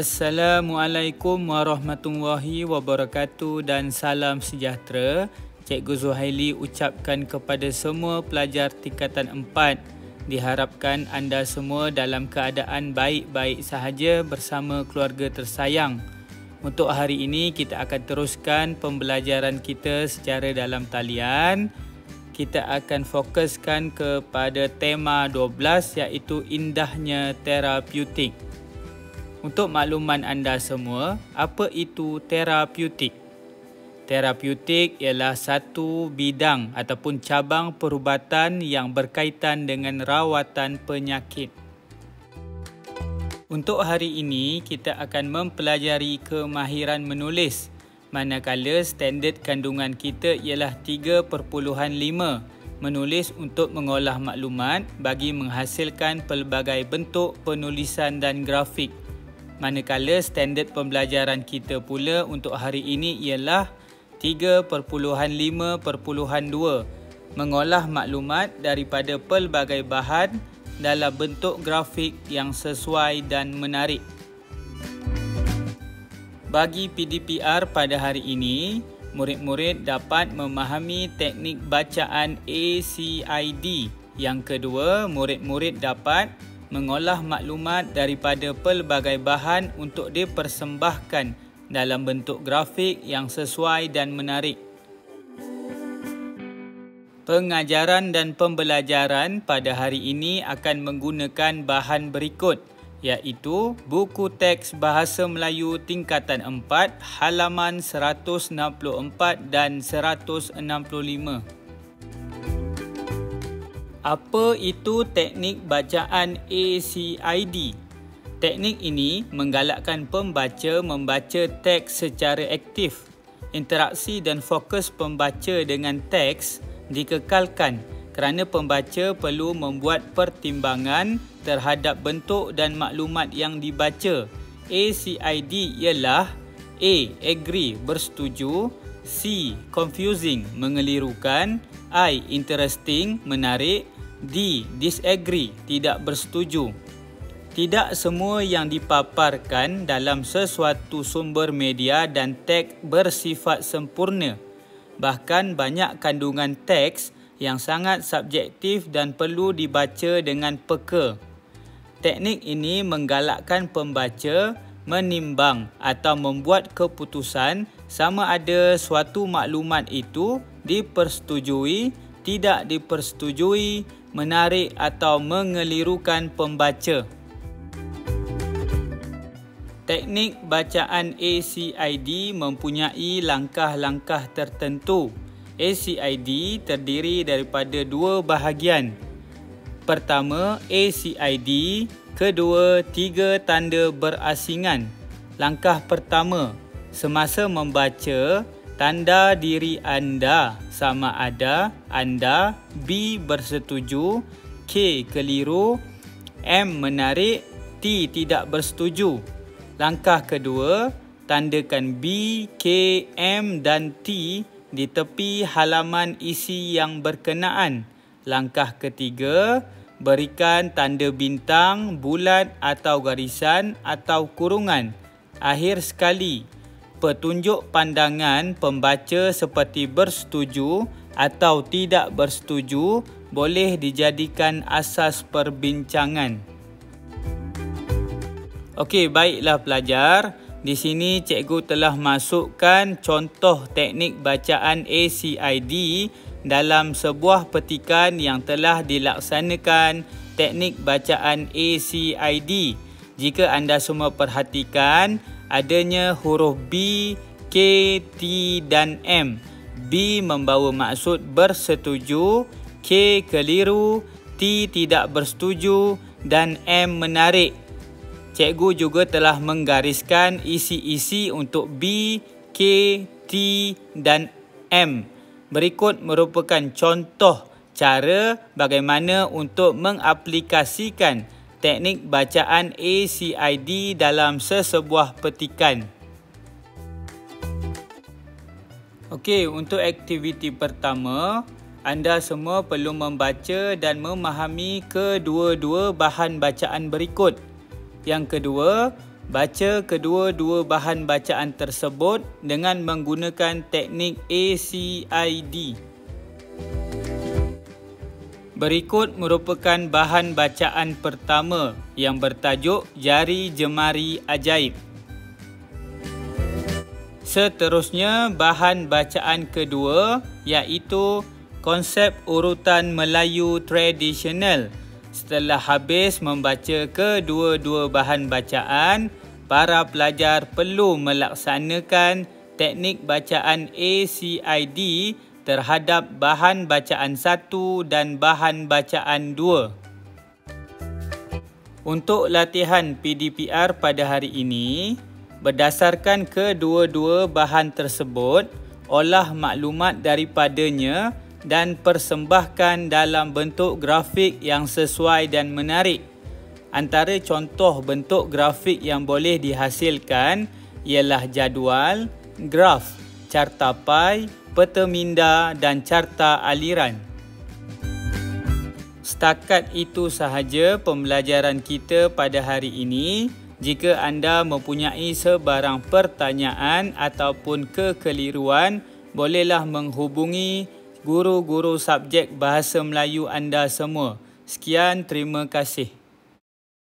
Assalamualaikum warahmatullahi wabarakatuh dan salam sejahtera. Cikgu Zuhaili ucapkan kepada semua pelajar tingkatan 4. Diharapkan anda semua dalam keadaan baik-baik sahaja bersama keluarga tersayang. Untuk hari ini kita akan teruskan pembelajaran kita secara dalam talian. Kita akan fokuskan kepada tema 12 iaitu indahnya terapeutik. Untuk makluman anda semua, apa itu terapeutik? Terapeutik ialah satu bidang ataupun cabang perubatan yang berkaitan dengan rawatan penyakit. Untuk hari ini, kita akan mempelajari kemahiran menulis. Manakala standard kandungan kita ialah 3.5. Menulis untuk mengolah maklumat bagi menghasilkan pelbagai bentuk penulisan dan grafik. Manakala standard pembelajaran kita pula untuk hari ini ialah 3.5.2. Mengolah maklumat daripada pelbagai bahan dalam bentuk grafik yang sesuai dan menarik. Bagi PDPR pada hari ini, murid-murid dapat memahami teknik bacaan ACID. Yang kedua, murid-murid dapat mengolah maklumat daripada pelbagai bahan untuk dipersembahkan dalam bentuk grafik yang sesuai dan menarik. Pengajaran dan pembelajaran pada hari ini akan menggunakan bahan berikut, iaitu buku teks Bahasa Melayu tingkatan 4 halaman 164 dan 165. Apa itu teknik bacaan ACID? Teknik ini menggalakkan pembaca membaca teks secara aktif. Interaksi dan fokus pembaca dengan teks dikekalkan kerana pembaca perlu membuat pertimbangan terhadap bentuk dan maklumat yang dibaca. ACID ialah A. Agree, bersetuju. C. Confusing, mengelirukan. I. Interesting, menarik. D. Disagree, tidak bersetuju. Tidak semua yang dipaparkan dalam sesuatu sumber media dan teks bersifat sempurna. Bahkan banyak kandungan teks yang sangat subjektif dan perlu dibaca dengan peka. Teknik ini menggalakkan pembaca menimbang atau membuat keputusan sama ada suatu maklumat itu dipersetujui, tidak dipersetujui, menarik atau mengelirukan pembaca. Teknik bacaan ACID mempunyai langkah-langkah tertentu. ACID terdiri daripada dua bahagian. Pertama, ACID. Kedua, 3 tanda berasingan. Langkah pertama, semasa membaca, tanda diri anda sama ada anda, B bersetuju, K keliru, M menarik, T tidak bersetuju. Langkah kedua, tandakan B, K, M dan T di tepi halaman isi yang berkenaan. Langkah ketiga, berikan tanda bintang, bulat atau garisan atau kurungan. Akhir sekali, petunjuk pandangan pembaca seperti bersetuju atau tidak bersetuju boleh dijadikan asas perbincangan. Okey, baiklah pelajar. Di sini cikgu telah masukkan contoh teknik bacaan ACID dalam sebuah petikan yang telah dilaksanakan teknik bacaan ACID. Jika anda semua perhatikan, adanya huruf B, K, T dan M. B membawa maksud bersetuju, K keliru, T tidak bersetuju dan M menarik. Cikgu juga telah menggariskan isi-isi untuk B, K, T dan M. Berikut merupakan contoh cara bagaimana untuk mengaplikasikan teknik bacaan ACID dalam sesebuah petikan. Okey, untuk aktiviti pertama, anda semua perlu membaca dan memahami kedua-dua bahan bacaan berikut. Yang kedua, Baca kedua-dua bahan bacaan tersebut dengan menggunakan teknik ACID. Berikut merupakan bahan bacaan pertama yang bertajuk Jari Jemari Ajaib. Seterusnya, bahan bacaan kedua iaitu konsep urutan Melayu tradisional. Setelah habis membaca kedua-dua bahan bacaan, para pelajar perlu melaksanakan teknik bacaan ACID terhadap bahan bacaan 1 dan bahan bacaan 2. Untuk latihan PDPR pada hari ini, berdasarkan kedua-dua bahan tersebut, olah maklumat daripadanya dan persembahkan dalam bentuk grafik yang sesuai dan menarik. Antara contoh bentuk grafik yang boleh dihasilkan ialah jadual, graf, carta pai, peta minda dan carta aliran. Setakat itu sahaja pembelajaran kita pada hari ini. Jika anda mempunyai sebarang pertanyaan ataupun kekeliruan, bolehlah menghubungi guru-guru subjek Bahasa Melayu anda semua. Sekian, terima kasih.